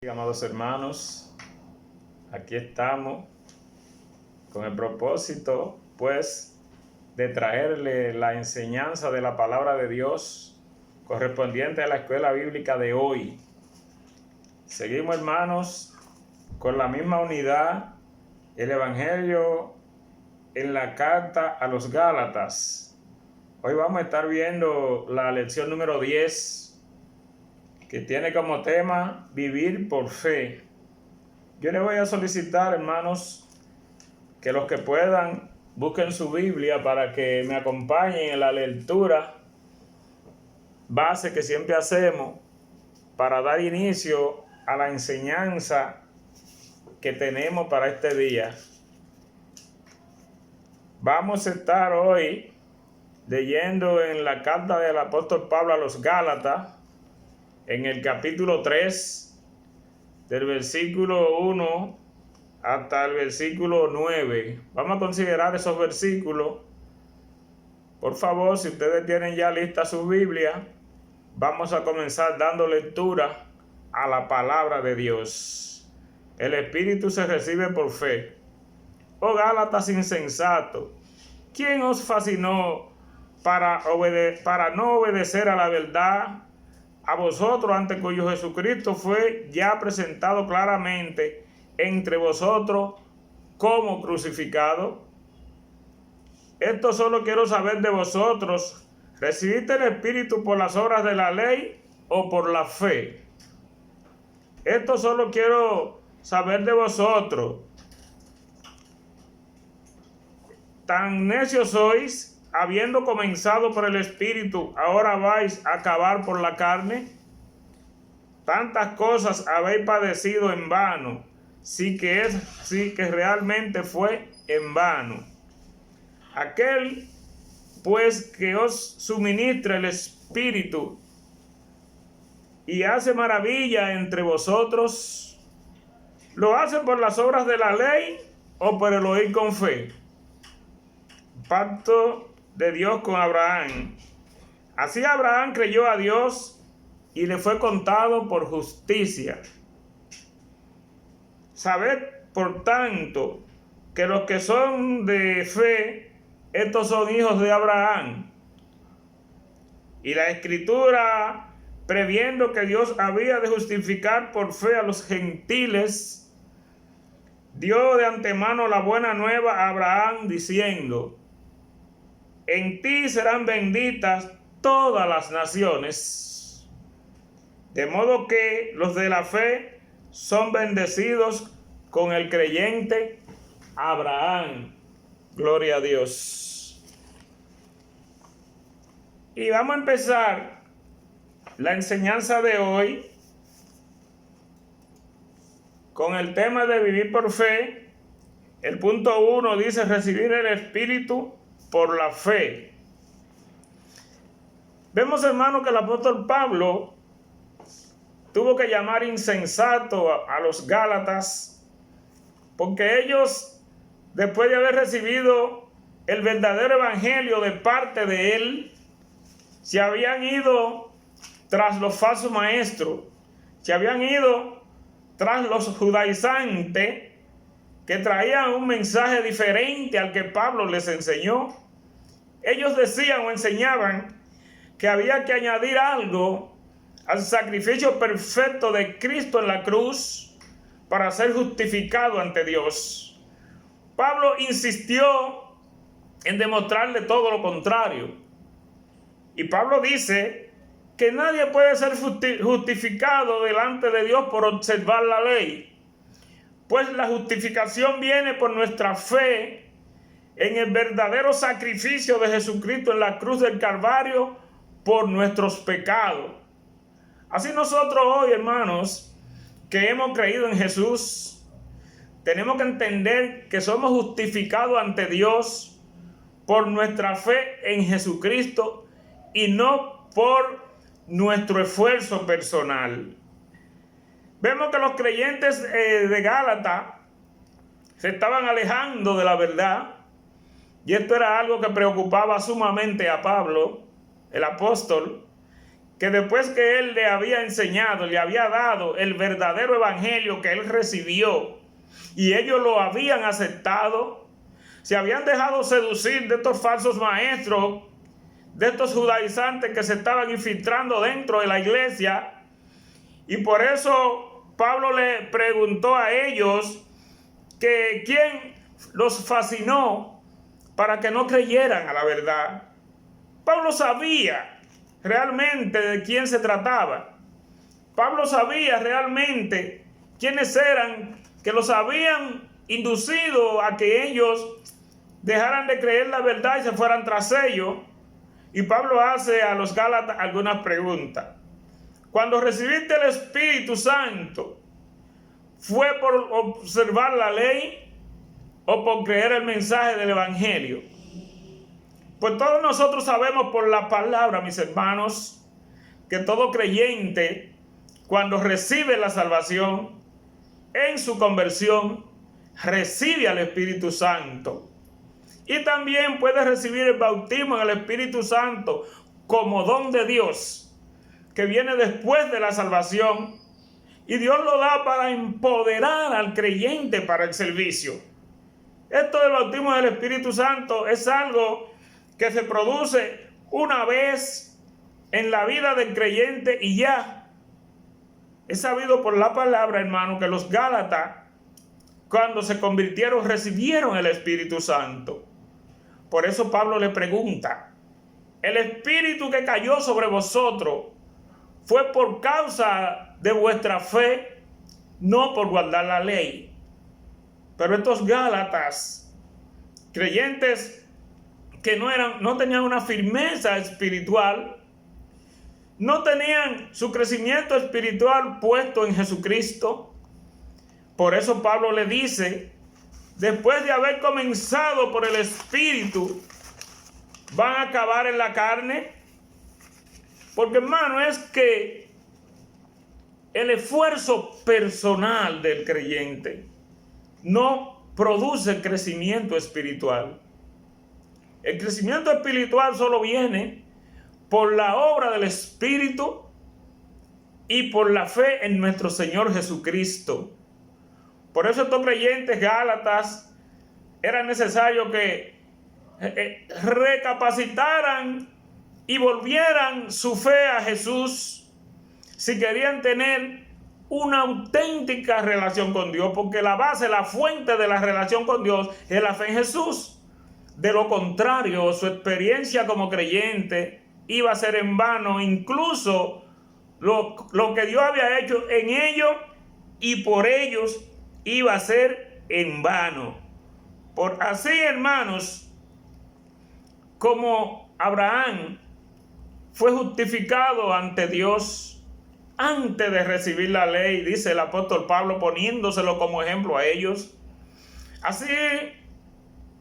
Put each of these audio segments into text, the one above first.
Amados hermanos, aquí estamos con el propósito, pues, de traerle la enseñanza de la palabra de Dios correspondiente a la escuela bíblica de hoy. Seguimos, hermanos, con la misma unidad, el Evangelio en la carta a los Gálatas. Hoy vamos a estar viendo la lección número 10, que tiene como tema vivir por fe. Yo les voy a solicitar, hermanos, que los que puedan busquen su Biblia para que me acompañen en la lectura base que siempre hacemos para dar inicio a la enseñanza que tenemos para este día. Vamos a estar hoy leyendo en la carta del apóstol Pablo a los Gálatas, en el capítulo 3, del versículo 1 hasta el versículo 9. Vamos a considerar esos versículos. Por favor, si ustedes tienen ya lista su Biblia, vamos a comenzar dando lectura a la palabra de Dios. El Espíritu se recibe por fe. Oh Gálatas insensatos, ¿quién os fascinó para no obedecer a la verdad? A vosotros, ante cuyo Jesucristo fue ya presentado claramente entre vosotros como crucificado. Esto solo quiero saber de vosotros: ¿recibiste el Espíritu por las obras de la ley o por la fe? Esto solo quiero saber de vosotros. Tan necios sois, habiendo comenzado por el Espíritu, ahora vais a acabar por la carne. Tantas cosas habéis padecido en vano, sí que realmente fue en vano. Aquel, pues, que os suministra el Espíritu y hace maravilla entre vosotros, ¿lo hace por las obras de la ley o por el oír con fe? Pacto de Dios con Abraham. Así Abraham creyó a Dios y le fue contado por justicia. Sabed, por tanto, que los que son de fe, estos son hijos de Abraham. Y la Escritura, previendo que Dios había de justificar por fe a los gentiles, dio de antemano la buena nueva a Abraham, diciendo: en ti serán benditas todas las naciones. De modo que los de la fe son bendecidos con el creyente Abraham. Gloria a Dios. Y vamos a empezar la enseñanza de hoy con el tema de vivir por fe. El punto 1 dice: recibir el Espíritu por la fe. Vemos, hermano, que el apóstol Pablo tuvo que llamar insensato a los Gálatas, porque ellos, después de haber recibido el verdadero evangelio de parte de él, se habían ido tras los falsos maestros, se habían ido tras los judaizantes, que traían un mensaje diferente al que Pablo les enseñó. Ellos decían o enseñaban que había que añadir algo al sacrificio perfecto de Cristo en la cruz para ser justificado ante Dios. Pablo insistió en demostrarle todo lo contrario. Y Pablo dice que nadie puede ser justificado delante de Dios por observar la ley, pues la justificación viene por nuestra fe en el verdadero sacrificio de Jesucristo en la cruz del Calvario por nuestros pecados. Así nosotros hoy, hermanos, que hemos creído en Jesús, tenemos que entender que somos justificados ante Dios por nuestra fe en Jesucristo y no por nuestro esfuerzo personal. Vemos que los creyentes de Gálatas se estaban alejando de la verdad, y esto era algo que preocupaba sumamente a Pablo, el apóstol, que después que él le había enseñado, le había dado el verdadero evangelio que él recibió, y ellos lo habían aceptado, se habían dejado seducir de estos falsos maestros, de estos judaizantes que se estaban infiltrando dentro de la iglesia. Y por eso Pablo le preguntó a ellos que quién los fascinó para que no creyeran a la verdad. Pablo sabía realmente de quién se trataba. Pablo sabía realmente quiénes eran que los habían inducido a que ellos dejaran de creer la verdad y se fueran tras ellos. Y Pablo hace a los Gálatas algunas preguntas. Cuando recibiste el Espíritu Santo, ¿fue por observar la ley o por creer el mensaje del Evangelio? Pues todos nosotros sabemos por la palabra, mis hermanos, que todo creyente, cuando recibe la salvación, en su conversión, recibe al Espíritu Santo. Y también puede recibir el bautismo en el Espíritu Santo como don de Dios, que viene después de la salvación. Y Dios lo da para empoderar al creyente para el servicio. Esto del bautismo del Espíritu Santo es algo que se produce una vez en la vida del creyente y ya. Es sabido por la palabra, hermano, que los Gálatas, cuando se convirtieron, recibieron el Espíritu Santo. Por eso Pablo le pregunta, ¿el Espíritu que cayó sobre vosotros fue por causa de vuestra fe, no por guardar la ley? Pero estos Gálatas, creyentes que no tenían una firmeza espiritual, no tenían su crecimiento espiritual puesto en Jesucristo. Por eso Pablo le dice, después de haber comenzado por el Espíritu, ¿van a acabar en la carne? Porque, hermano, es que el esfuerzo personal del creyente no produce crecimiento espiritual. El crecimiento espiritual solo viene por la obra del Espíritu y por la fe en nuestro Señor Jesucristo. Por eso estos creyentes gálatas era necesario que recapacitaran y volvieran su fe a Jesús si querían tener una auténtica relación con Dios, porque la base, la fuente de la relación con Dios es la fe en Jesús. De lo contrario, su experiencia como creyente iba a ser en vano, incluso lo que Dios había hecho en ellos y por ellos iba a ser en vano. Por así, hermanos, como Abraham fue justificado ante Dios antes de recibir la ley, dice el apóstol Pablo, poniéndoselo como ejemplo a ellos. Así,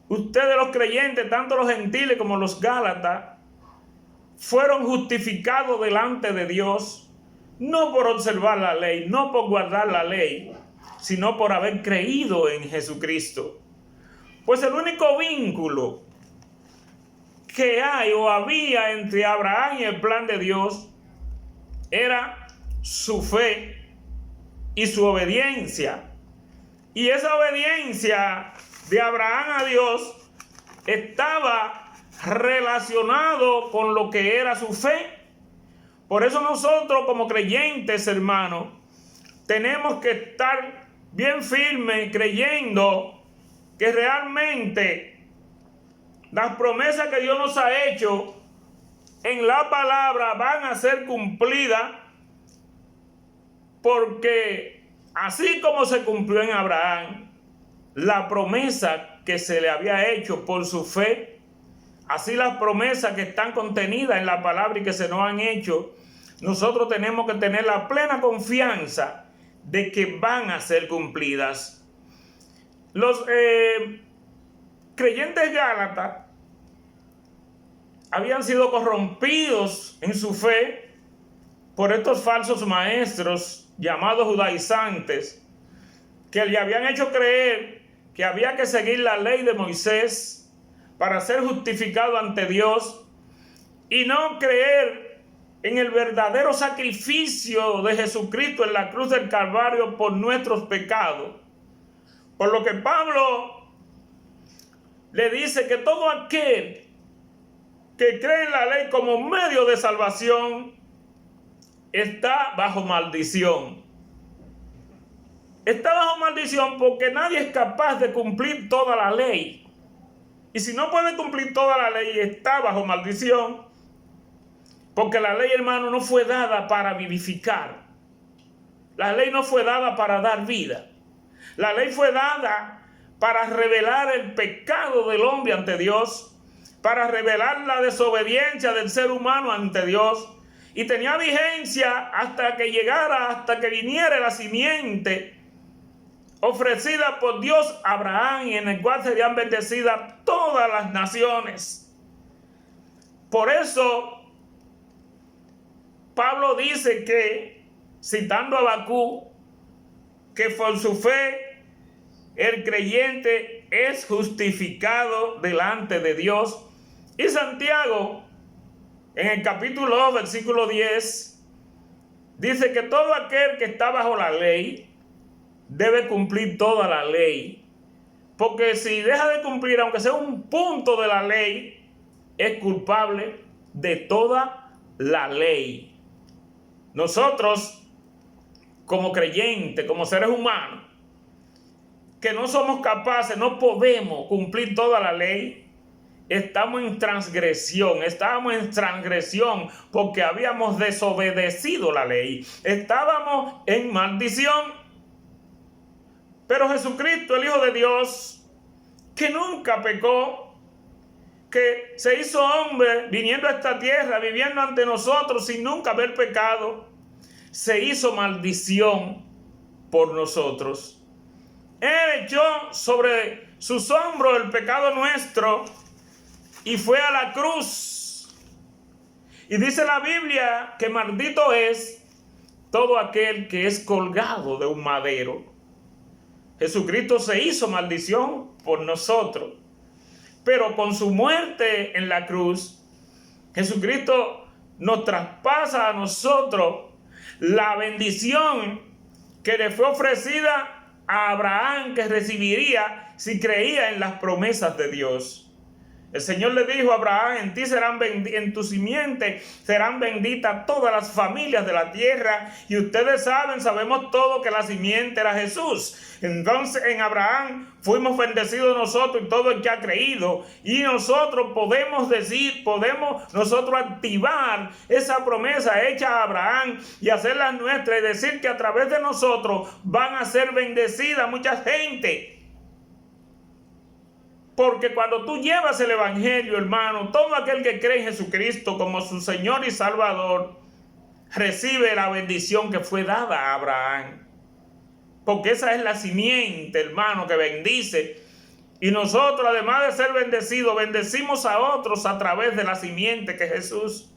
ustedes los creyentes, tanto los gentiles como los gálatas, fueron justificados delante de Dios, no por observar la ley, no por guardar la ley, sino por haber creído en Jesucristo. Pues el único vínculo que hay o había entre Abraham y el plan de Dios era su fe y su obediencia. Y esa obediencia de Abraham a Dios estaba relacionado con lo que era su fe. Por eso nosotros como creyentes, hermanos, tenemos que estar bien firmes creyendo que realmente las promesas que Dios nos ha hecho en la palabra van a ser cumplidas, porque así como se cumplió en Abraham la promesa que se le había hecho por su fe, así las promesas que están contenidas en la palabra y que se nos han hecho, nosotros tenemos que tener la plena confianza de que van a ser cumplidas. Los creyentes gálatas habían sido corrompidos en su fe por estos falsos maestros llamados judaizantes, que le habían hecho creer que había que seguir la ley de Moisés para ser justificado ante Dios y no creer en el verdadero sacrificio de Jesucristo en la cruz del Calvario por nuestros pecados. Por lo que Pablo le dice que todo aquel que cree en la ley como medio de salvación está bajo maldición. Está bajo maldición porque nadie es capaz de cumplir toda la ley. Y si no puede cumplir toda la ley, está bajo maldición. Porque la ley, hermano, no fue dada para vivificar. La ley no fue dada para dar vida. La ley fue dada para revelar el pecado del hombre ante Dios, para revelar la desobediencia del ser humano ante Dios. Y tenía vigencia hasta que llegara, hasta que viniera la simiente ofrecida por Dios a Abraham, y en el cual serían bendecidas todas las naciones. Por eso Pablo dice que, citando a Habacuc, que por su fe el creyente es justificado delante de Dios. Y Santiago, en el capítulo 2, versículo 10, dice que todo aquel que está bajo la ley debe cumplir toda la ley. Porque si deja de cumplir, aunque sea un punto de la ley, es culpable de toda la ley. Nosotros, como creyentes, como seres humanos, que no somos capaces, no podemos cumplir toda la ley, estábamos en transgresión porque habíamos desobedecido la ley, estábamos en maldición. Pero Jesucristo, el Hijo de Dios, que nunca pecó, que se hizo hombre viniendo a esta tierra, viviendo ante nosotros sin nunca haber pecado, se hizo maldición por nosotros. Él echó sobre sus hombros el pecado nuestro y fue a la cruz. Y dice la Biblia que maldito es todo aquel que es colgado de un madero. Jesucristo se hizo maldición por nosotros. Pero con su muerte en la cruz, Jesucristo nos traspasa a nosotros la bendición que le fue ofrecida a Abraham, que recibiría si creía en las promesas de Dios. El Señor le dijo a Abraham: en ti en tu simiente serán benditas todas las familias de la tierra. Y ustedes sabemos todo que la simiente era Jesús. Entonces en Abraham fuimos bendecidos nosotros y todo el que ha creído. Y nosotros podemos nosotros activar esa promesa hecha a Abraham y hacerla nuestra, y decir que a través de nosotros van a ser bendecidas mucha gente. Porque cuando tú llevas el evangelio, hermano, todo aquel que cree en Jesucristo como su Señor y Salvador, recibe la bendición que fue dada a Abraham. Porque esa es la simiente, hermano, que bendice. Y nosotros, además de ser bendecidos, bendecimos a otros a través de la simiente que es Jesús.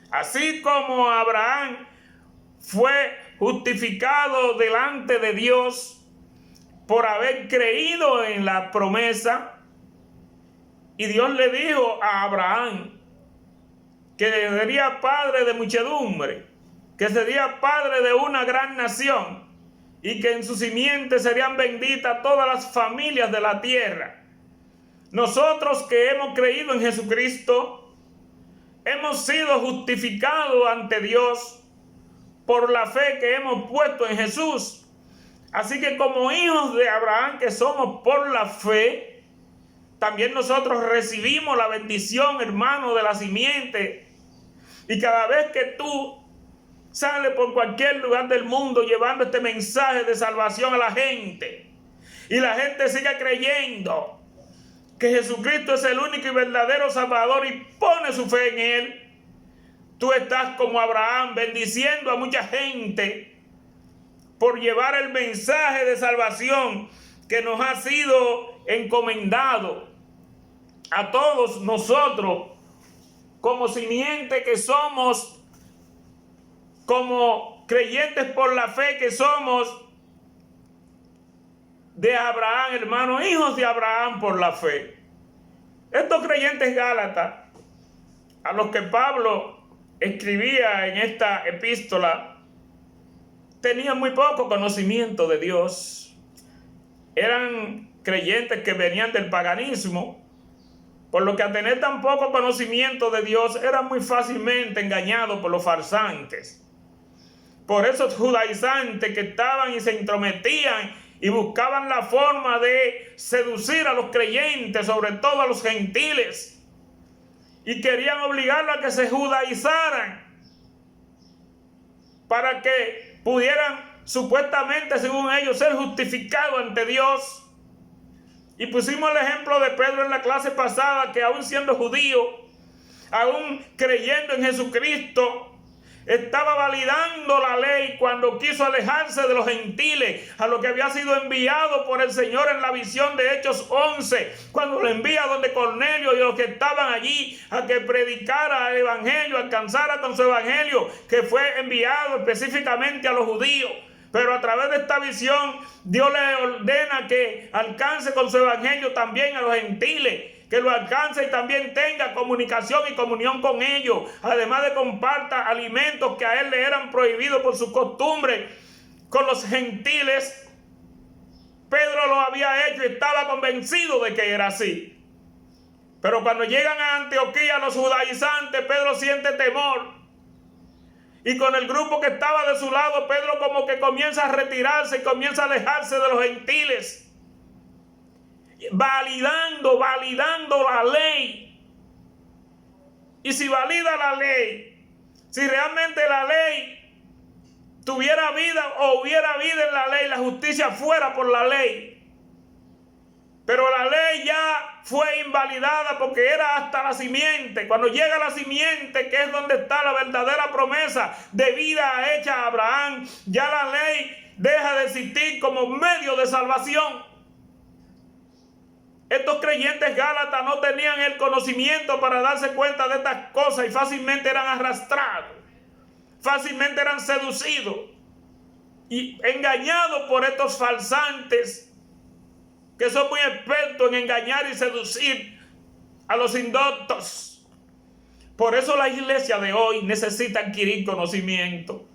Así como Abraham fue justificado delante de Dios por haber creído en la promesa, y Dios le dijo a Abraham que sería padre de muchedumbre, que sería padre de una gran nación, y que en su simiente serían benditas todas las familias de la tierra. Nosotros que hemos creído en Jesucristo, hemos sido justificados ante Dios por la fe que hemos puesto en Jesús. Así que como hijos de Abraham que somos por la fe, también nosotros recibimos la bendición, hermano, de la simiente. Y cada vez que tú sales por cualquier lugar del mundo llevando este mensaje de salvación a la gente, y la gente sigue creyendo que Jesucristo es el único y verdadero Salvador y pone su fe en Él, tú estás como Abraham bendiciendo a mucha gente por llevar el mensaje de salvación que nos ha sido encomendado a todos nosotros como simiente que somos, como creyentes por la fe que somos de Abraham, hermanos, hijos de Abraham por la fe. Estos creyentes gálatas, a los que Pablo escribía en esta epístola tenían muy poco conocimiento de Dios. Eran creyentes que venían del paganismo, por lo que al tener tan poco conocimiento de Dios eran muy fácilmente engañados por los farsantes, por esos judaizantes que estaban y se intrometían y buscaban la forma de seducir a los creyentes, sobre todo a los gentiles, y querían obligarlos a que se judaizaran para que pudieran supuestamente, según ellos, ser justificados ante Dios. Y pusimos el ejemplo de Pedro en la clase pasada, que aún siendo judío, aún creyendo en Jesucristo, estaba validando la ley cuando quiso alejarse de los gentiles, a lo que había sido enviado por el Señor en la visión de Hechos 11, cuando lo envía donde Cornelio y los que estaban allí a que predicara el evangelio, alcanzara con su evangelio, que fue enviado específicamente a los judíos. Pero a través de esta visión, Dios le ordena que alcance con su evangelio también a los gentiles, que lo alcance y también tenga comunicación y comunión con ellos, además de comparta alimentos que a él le eran prohibidos por su costumbre con los gentiles. Pedro lo había hecho y estaba convencido de que era así. Pero cuando llegan a Antioquía los judaizantes, Pedro siente temor. Y con el grupo que estaba de su lado, Pedro como que comienza a retirarse y comienza a alejarse de los gentiles, validando la ley. Y si valida la ley, si realmente la ley tuviera vida o hubiera vida en la ley, la justicia fuera por la ley. Pero la ley ya fue invalidada porque era hasta la simiente. Cuando llega la simiente, que es donde está la verdadera promesa de vida hecha a Abraham, ya la ley deja de existir como medio de salvación. Estos creyentes gálatas no tenían el conocimiento para darse cuenta de estas cosas y fácilmente eran arrastrados, fácilmente eran seducidos y engañados por estos falsantes que son muy expertos en engañar y seducir a los indoctos. Por eso la iglesia de hoy necesita adquirir conocimiento,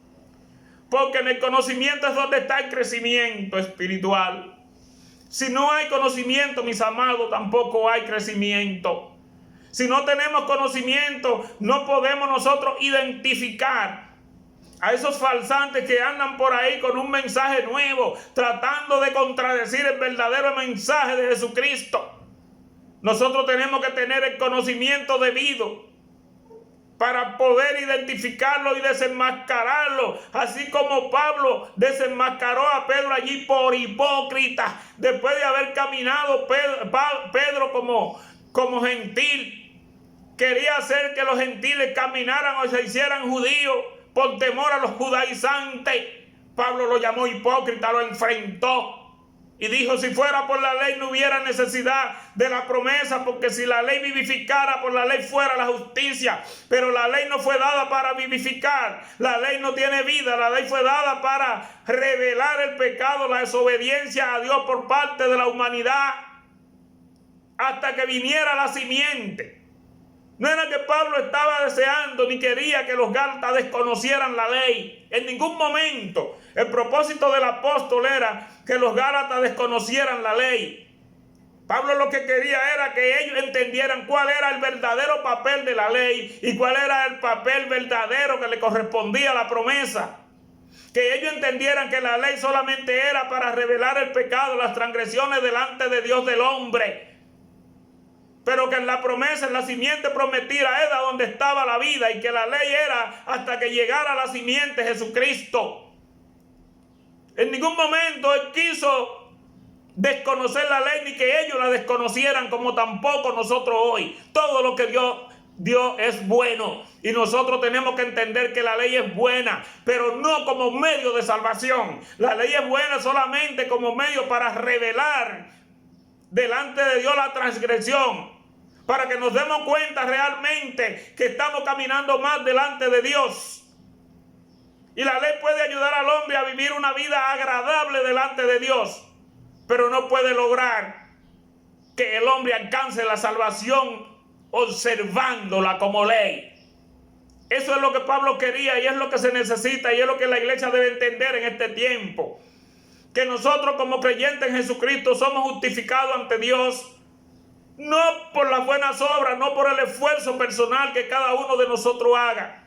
porque en el conocimiento es donde está el crecimiento espiritual. Si no hay conocimiento, mis amados, tampoco hay crecimiento. Si no tenemos conocimiento, no podemos nosotros identificar a esos falsantes que andan por ahí con un mensaje nuevo, tratando de contradecir el verdadero mensaje de Jesucristo. Nosotros tenemos que tener el conocimiento debido para poder identificarlo y desenmascararlo, así como Pablo desenmascaró a Pedro allí por hipócrita, después de haber caminado Pedro como gentil. Quería hacer que los gentiles caminaran o se hicieran judíos por temor a los judaizantes. Pablo lo llamó hipócrita, lo enfrentó y dijo: si fuera por la ley no hubiera necesidad de la promesa, porque si la ley vivificara, por la ley fuera la justicia. Pero la ley no fue dada para vivificar, la ley no tiene vida, la ley fue dada para revelar el pecado, la desobediencia a Dios por parte de la humanidad, hasta que viniera la simiente. No era que Pablo estaba deseando ni quería que los gálatas desconocieran la ley. En ningún momento. El propósito del apóstol era que los gálatas desconocieran la ley. Pablo lo que quería era que ellos entendieran cuál era el verdadero papel de la ley y cuál era el papel verdadero que le correspondía a la promesa. Que ellos entendieran que la ley solamente era para revelar el pecado, las transgresiones delante de Dios del hombre. Pero que en la promesa, en la simiente prometida, era donde estaba la vida, y que la ley era hasta que llegara la simiente, Jesucristo. En ningún momento él quiso desconocer la ley, ni que ellos la desconocieran, como tampoco nosotros hoy. Todo lo que Dios es bueno, y nosotros tenemos que entender que la ley es buena, pero no como medio de salvación. La ley es buena solamente como medio para revelar delante de Dios la transgresión, para que nos demos cuenta realmente que estamos caminando más delante de Dios. Y la ley puede ayudar al hombre a vivir una vida agradable delante de Dios, pero no puede lograr que el hombre alcance la salvación observándola como ley. Eso es lo que Pablo quería y es lo que se necesita y es lo que la iglesia debe entender en este tiempo. Que nosotros como creyentes en Jesucristo somos justificados ante Dios no por las buenas obras, no por el esfuerzo personal que cada uno de nosotros haga.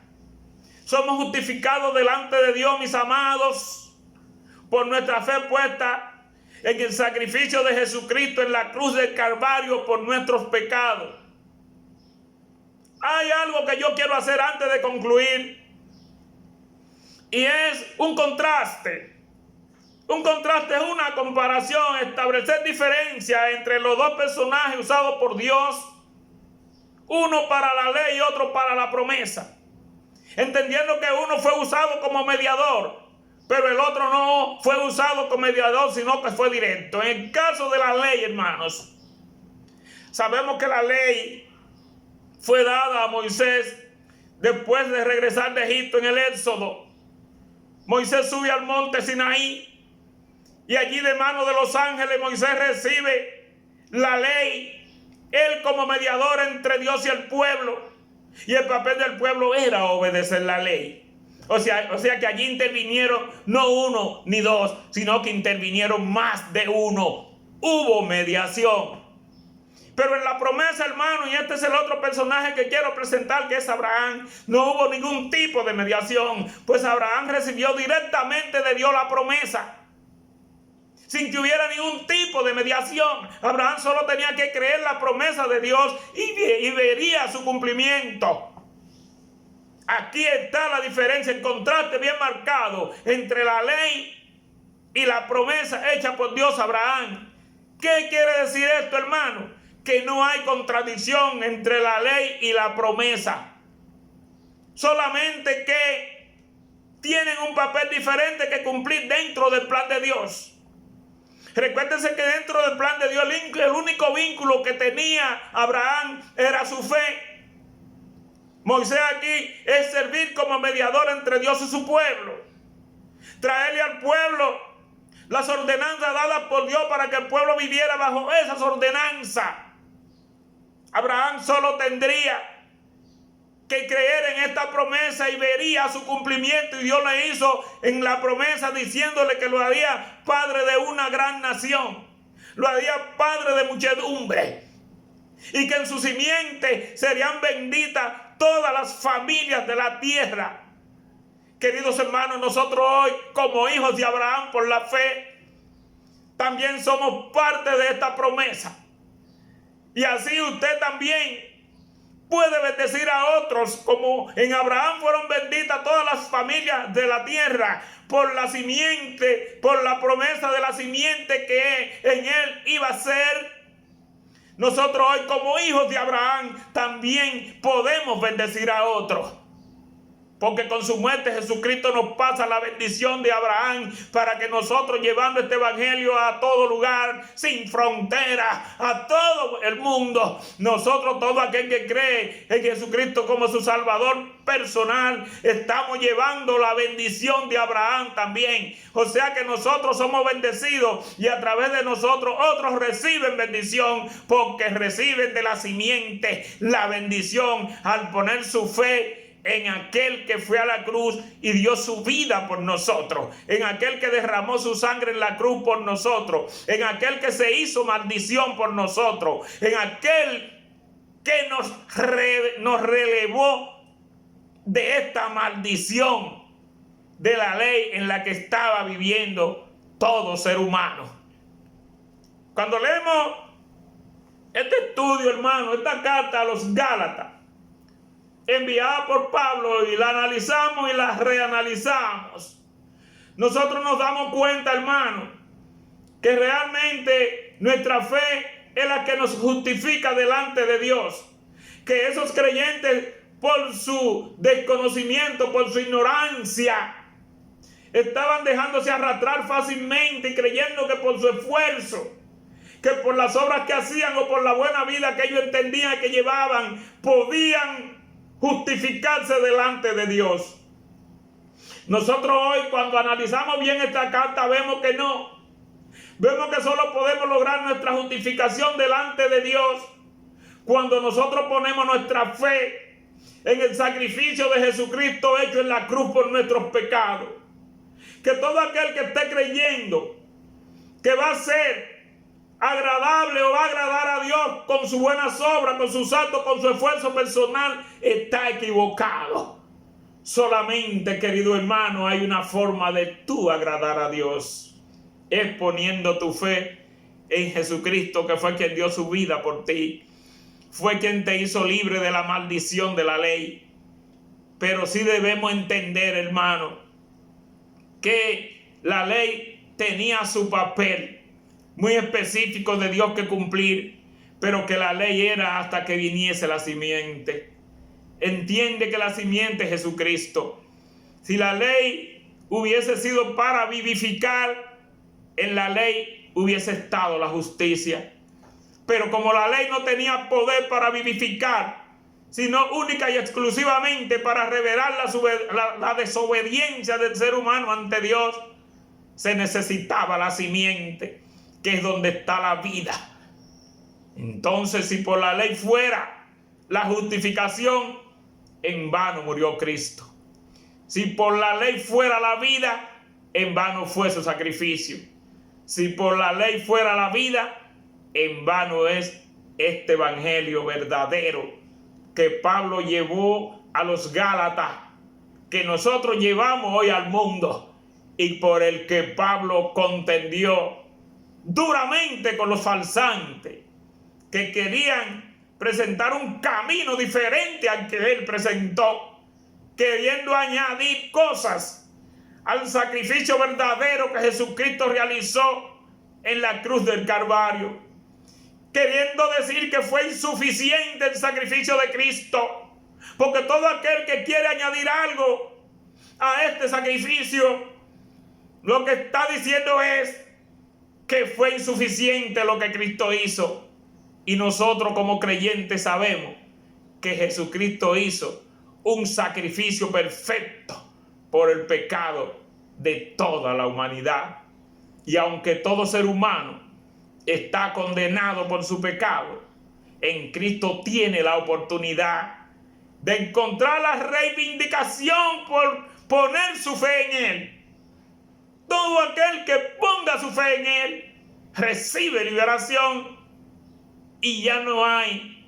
Somos justificados delante de Dios, mis amados, por nuestra fe puesta en el sacrificio de Jesucristo en la cruz del Calvario por nuestros pecados. Hay algo que yo quiero hacer antes de concluir y es un contraste. Un contraste es una comparación, establecer diferencia entre los dos personajes usados por Dios, uno para la ley y otro para la promesa. Entendiendo que uno fue usado como mediador, pero el otro no fue usado como mediador, sino que fue directo. En el caso de la ley, hermanos, sabemos que la ley fue dada a Moisés después de regresar de Egipto en el Éxodo. Moisés sube al monte Sinaí y allí de mano de los ángeles Moisés recibe la ley, él como mediador entre Dios y el pueblo. Y el papel del pueblo era obedecer la ley. O sea que allí intervinieron no uno ni dos, sino que intervinieron más de uno. Hubo mediación. Pero en la promesa, hermano, y este es el otro personaje que quiero presentar, que es Abraham, no hubo ningún tipo de mediación, pues Abraham recibió directamente de Dios la promesa, sin que hubiera ningún tipo de mediación. Abraham solo tenía que creer la promesa de Dios y vería su cumplimiento. Aquí está la diferencia, el contraste bien marcado entre la ley y la promesa hecha por Dios a Abraham. ¿Qué quiere decir esto, hermano? Que no hay contradicción entre la ley y la promesa. Solamente que tienen un papel diferente que cumplir dentro del plan de Dios. Recuérdense que dentro del plan de Dios el único vínculo que tenía Abraham era su fe. Moisés aquí es servir como mediador entre Dios y su pueblo. Traerle al pueblo las ordenanzas dadas por Dios para que el pueblo viviera bajo esas ordenanzas. Abraham solo tendría que creer en esta promesa y vería su cumplimiento, y Dios le hizo en la promesa diciéndole que lo haría padre de una gran nación, lo haría padre de muchedumbre, y que en su simiente serían benditas todas las familias de la tierra. Queridos hermanos, nosotros hoy como hijos de Abraham por la fe también somos parte de esta promesa. Y así usted también puede bendecir a otros, como en Abraham fueron benditas todas las familias de la tierra por la simiente, por la promesa de la simiente que en él iba a ser. Nosotros hoy como hijos de Abraham también podemos bendecir a otros. Porque con su muerte Jesucristo nos pasa la bendición de Abraham para que nosotros, llevando este evangelio a todo lugar, sin frontera, a todo el mundo, nosotros, todo aquel que cree en Jesucristo como su Salvador personal, estamos llevando la bendición de Abraham también. O sea que nosotros somos bendecidos y a través de nosotros otros reciben bendición, porque reciben de la simiente la bendición al poner su fe en aquel que fue a la cruz y dio su vida por nosotros, en aquel que derramó su sangre en la cruz por nosotros, en aquel que se hizo maldición por nosotros, en aquel que nos relevó de esta maldición de la ley en la que estaba viviendo todo ser humano. Cuando leemos este estudio, hermano, esta carta a los Gálatas, enviada por Pablo, y la analizamos y la reanalizamos, nosotros nos damos cuenta, hermano, que realmente nuestra fe es la que nos justifica delante de Dios. Que esos creyentes, por su desconocimiento, por su ignorancia, estaban dejándose arrastrar fácilmente y creyendo que por su esfuerzo, que por las obras que hacían o por la buena vida que ellos entendían que llevaban, podían justificarse delante de Dios. Nosotros hoy, cuando analizamos bien esta carta, vemos que no. Vemos que solo podemos lograr nuestra justificación delante de Dios cuando nosotros ponemos nuestra fe en el sacrificio de Jesucristo hecho en la cruz por nuestros pecados. Que todo aquel que esté creyendo que va a ser agradable o va a agradar a Dios con sus buenas obras, con sus actos, con su esfuerzo personal, está equivocado. Solamente, querido hermano, hay una forma de tú agradar a Dios. Es poniendo tu fe en Jesucristo, que fue quien dio su vida por ti. Fue quien te hizo libre de la maldición de la ley. Pero sí debemos entender, hermano, que la ley tenía su papel muy específico de Dios que cumplir, pero que la ley era hasta que viniese la simiente. Entiende que la simiente es Jesucristo. Si la ley hubiese sido para vivificar, en la ley hubiese estado la justicia. Pero como la ley no tenía poder para vivificar, sino única y exclusivamente para revelar la desobediencia del ser humano ante Dios, se necesitaba la simiente, que es donde está la vida. Entonces, si por la ley fuera la justificación, en vano murió Cristo. Si por la ley fuera la vida, en vano fue su sacrificio. Si por la ley fuera la vida, en vano es este evangelio verdadero que Pablo llevó a los Gálatas, que nosotros llevamos hoy al mundo, y por el que Pablo contendió duramente con los falsantes, que querían presentar un camino diferente al que él presentó, queriendo añadir cosas al sacrificio verdadero que Jesucristo realizó en la cruz del Calvario, queriendo decir que fue insuficiente el sacrificio de Cristo, porque todo aquel que quiere añadir algo a este sacrificio, lo que está diciendo es que fue insuficiente lo que Cristo hizo. Y nosotros como creyentes sabemos que Jesucristo hizo un sacrificio perfecto por el pecado de toda la humanidad. Y aunque todo ser humano está condenado por su pecado, en Cristo tiene la oportunidad de encontrar la reivindicación por poner su fe en Él. Todo aquel que ponga su fe en Él recibe liberación y ya no hay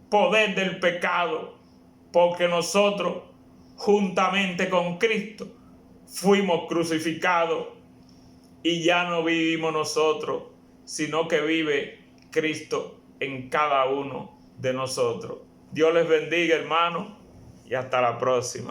poder del pecado, porque nosotros juntamente con Cristo fuimos crucificados y ya no vivimos nosotros, sino que vive Cristo en cada uno de nosotros. Dios les bendiga, hermanos, y hasta la próxima.